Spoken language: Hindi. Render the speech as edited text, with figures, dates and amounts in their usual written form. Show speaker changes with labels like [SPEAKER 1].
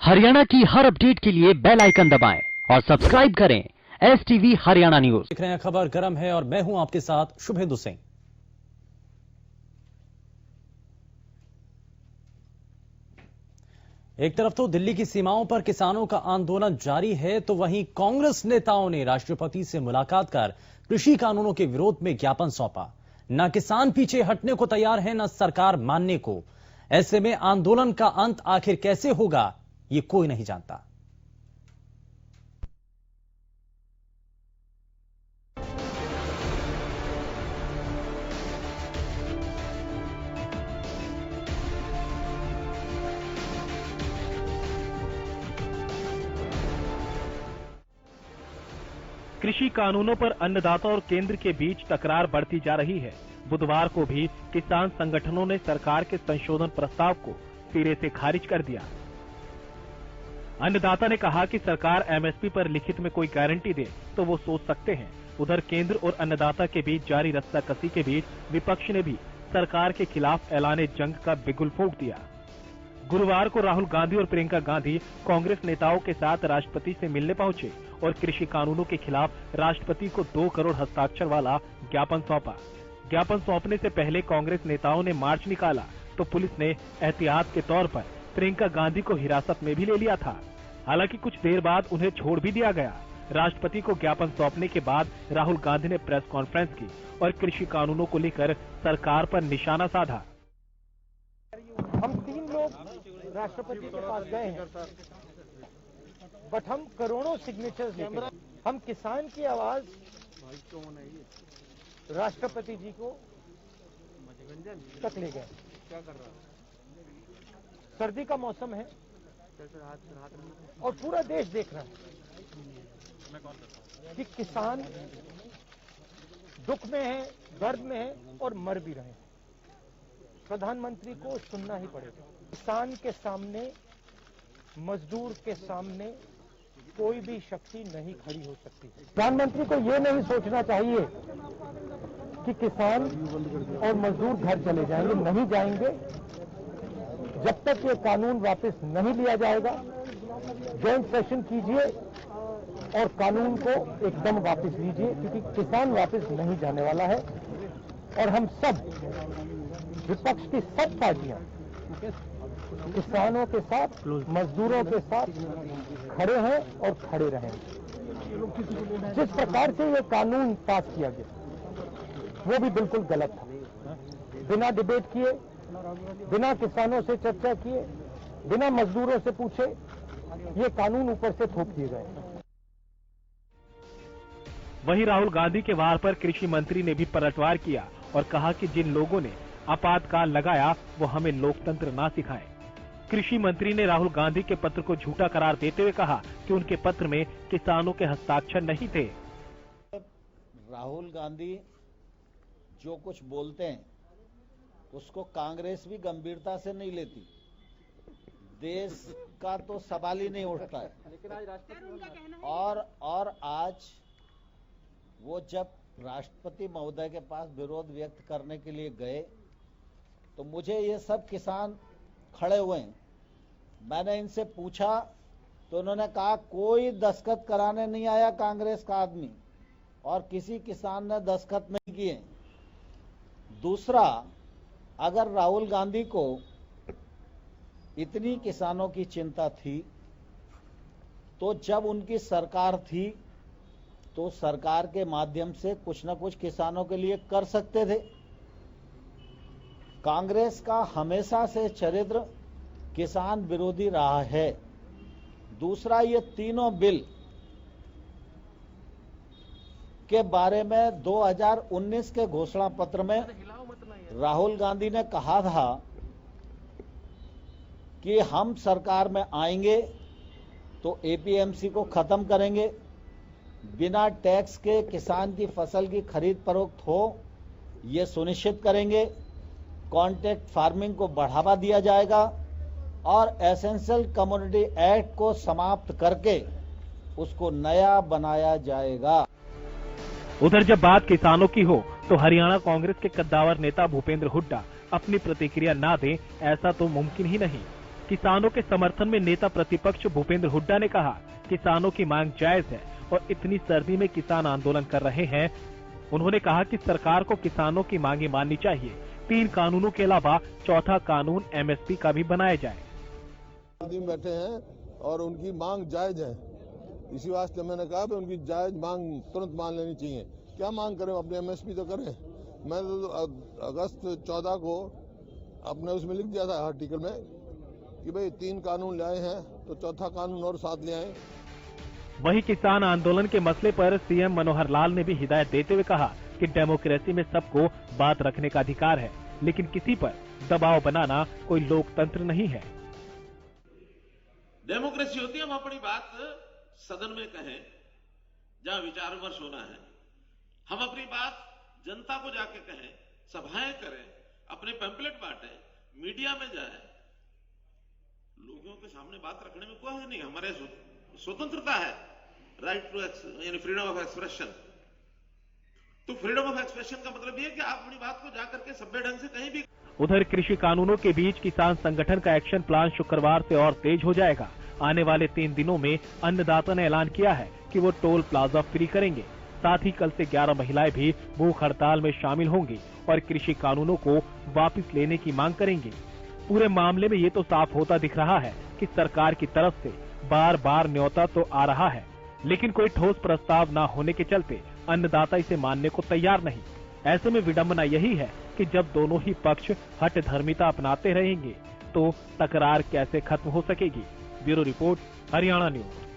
[SPEAKER 1] हरियाणा की हर अपडेट के लिए बेल आइकन दबाएं और सब्सक्राइब करें STV हरियाणा न्यूज।
[SPEAKER 2] देख रहे हैं खबर गर्म है और मैं हूं आपके साथ शुभेंदु सिंह। एक तरफ तो दिल्ली की सीमाओं पर किसानों का आंदोलन जारी है, तो वहीं कांग्रेस नेताओं ने राष्ट्रपति से मुलाकात कर कृषि कानूनों के विरोध में ज्ञापन सौंपा। न किसान पीछे हटने को तैयार है, न सरकार मानने को। ऐसे में आंदोलन का अंत आखिर कैसे होगा, ये कोई नहीं जानता।
[SPEAKER 3] कृषि कानूनों पर अन्नदाता और केंद्र के बीच तकरार बढ़ती जा रही है। बुधवार को भी किसान संगठनों ने सरकार के संशोधन प्रस्ताव को सिरे से खारिज कर दिया। अन्नदाता ने कहा कि सरकार MSP पर लिखित में कोई गारंटी दे तो वो सोच सकते हैं। उधर केंद्र और अन्नदाता के बीच जारी रस्साकसी के बीच विपक्ष ने भी सरकार के खिलाफ ऐलाने जंग का बिगुल फूंक दिया। गुरुवार को राहुल गांधी और प्रियंका गांधी कांग्रेस नेताओं के साथ राष्ट्रपति से मिलने पहुंचे और कृषि कानूनों के खिलाफ राष्ट्रपति को 2 करोड़ हस्ताक्षर वाला ज्ञापन सौंपा। ज्ञापन सौंपने से पहले कांग्रेस नेताओं ने मार्च निकाला तो पुलिस ने एहतियात के तौर पर प्रियंका गांधी को हिरासत में भी ले लिया था। हालांकि कुछ देर बाद उन्हें छोड़ भी दिया गया। राष्ट्रपति को ज्ञापन सौंपने के बाद राहुल गांधी ने प्रेस कॉन्फ्रेंस की और कृषि कानूनों को लेकर सरकार पर निशाना साधा।
[SPEAKER 4] हम 3 लोग राष्ट्रपति के पास गए हैं, बट हम करोड़ों सिग्नेचर्स लेकर हम किसान की आवाज राष्ट्रपति जी को तक ले गए। सर्दी का मौसम है और पूरा देश देख रहा है कि किसान दुख में है, दर्द में है और मर भी रहे हैं। प्रधानमंत्री को सुनना ही पड़ेगा। किसान के सामने, मजदूर के सामने कोई भी शक्ति नहीं खड़ी हो सकती। प्रधानमंत्री को ये नहीं सोचना चाहिए कि किसान और मजदूर घर चले जाएंगे, नहीं जाएंगे जब तक ये कानून वापस नहीं लिया जाएगा। जॉइंट सेशन कीजिए और कानून को एकदम वापस लीजिए, क्योंकि किसान वापस नहीं जाने वाला है। और हम सब, विपक्ष की सब पार्टियां किसानों के साथ, मजदूरों के साथ खड़े हैं और खड़े रहें। जिस प्रकार से ये कानून पास किया गया वो भी बिल्कुल गलत था। बिना डिबेट किए, बिना किसानों से चर्चा किए, बिना मजदूरों से पूछे ये कानून ऊपर से थोप दिए गए।
[SPEAKER 3] वहीं राहुल गांधी के वार पर कृषि मंत्री ने भी पलटवार किया और कहा कि जिन लोगों ने आपातकाल लगाया वो हमें लोकतंत्र ना सिखाएं। कृषि मंत्री ने राहुल गांधी के पत्र को झूठा करार देते हुए कहा कि उनके पत्र में किसानों के हस्ताक्षर नहीं थे।
[SPEAKER 5] राहुल गांधी जो कुछ बोलते हैं उसको कांग्रेस भी गंभीरता से नहीं लेती। देश का तो सवाल ही नहीं उठता है। और आज वो जब राष्ट्रपति महोदय के पास विरोध व्यक्त करने के लिए गए तो मुझे ये सब किसान खड़े हुए हैं। मैंने इनसे पूछा तो उन्होंने कहा कोई दस्तखत कराने नहीं आया कांग्रेस का आदमी और किसी किसान ने दस्तखत नहीं किए। दूसरा, अगर राहुल गांधी को इतनी किसानों की चिंता थी तो जब उनकी सरकार थी तो सरकार के माध्यम से कुछ न कुछ किसानों के लिए कर सकते थे। कांग्रेस का हमेशा से चरित्र किसान विरोधी रहा है। दूसरा, ये तीनों बिल के बारे में 2019 के घोषणा पत्र में राहुल गांधी ने कहा था कि हम सरकार में आएंगे तो APMC को खत्म करेंगे, बिना टैक्स के किसान की फसल की खरीद फरोख्त हो ये सुनिश्चित करेंगे, कॉन्ट्रैक्ट फार्मिंग को बढ़ावा दिया जाएगा और एसेंशियल कमोडिटी एक्ट को समाप्त करके उसको नया बनाया जाएगा।
[SPEAKER 3] उधर जब बात किसानों की हो तो हरियाणा कांग्रेस के कद्दावर नेता भूपेंद्र हुड्डा अपनी प्रतिक्रिया ना दें ऐसा तो मुमकिन ही नहीं। किसानों के समर्थन में नेता प्रतिपक्ष भूपेंद्र हुड्डा ने कहा, किसानों की मांग जायज है और इतनी सर्दी में किसान आंदोलन कर रहे हैं। उन्होंने कहा कि सरकार को किसानों की मांगे माननी चाहिए। 3 कानूनों के अलावा चौथा कानून एमएसपी का भी बनाया जाए।
[SPEAKER 6] बैठे हैं और उनकी मांग जायज है, इसी वास्ते मैंने कहा कि उनकी जायज मांग तुरंत मान लेनी चाहिए। क्या मांग करें, अपने एमएसपी तो करें। मैं तो अगस्त 14 को अपने उसमें लिख दिया था आर्टिकल में कि भाई 3 कानून लाए हैं तो चौथा कानून और साथ ले आए।
[SPEAKER 3] वहीं किसान आंदोलन के मसले पर सीएम मनोहर लाल ने भी हिदायत देते हुए कहा कि डेमोक्रेसी में सबको बात रखने का अधिकार है, लेकिन किसी पर दबाव बनाना कोई लोकतंत्र नहीं है।
[SPEAKER 7] डेमोक्रेसी होती है हम अपनी बात सदन में कहें, जहां विचार विमर्श होना है, हम अपनी बात जनता को जाके कहें, सभाएं करें, अपने पैम्पलेट बांटें, मीडिया में जाएं, लोगों के सामने बात रखने में कोई नहीं। हमारे स्वतंत्रता है, राइट टू यानी फ्रीडम ऑफ एक्सप्रेशन। तो फ्रीडम ऑफ एक्सप्रेशन का मतलब ये है कि आप अपनी बात को जाकर के सभ्य ढंग से कहीं भी।
[SPEAKER 3] उधर कृषि कानूनों के बीच किसान संगठन का एक्शन प्लान शुक्रवार से और तेज हो जाएगा। आने वाले 3 दिनों में अन्नदाता ने ऐलान किया है कि वो टोल प्लाजा फ्री करेंगे। साथ ही कल से 11 महिलाएं भी भूख हड़ताल में शामिल होंगी और कृषि कानूनों को वापस लेने की मांग करेंगी। पूरे मामले में ये तो साफ होता दिख रहा है कि सरकार की तरफ से बार बार न्योता तो आ रहा है, लेकिन कोई ठोस प्रस्ताव न होने के चलते अन्नदाता इसे मानने को तैयार नहीं। ऐसे में विडंबना यही है कि जब दोनों ही पक्ष हठधर्मिता अपनाते रहेंगे तो तकरार कैसे खत्म हो सकेगी। Bureau report, Haryana news.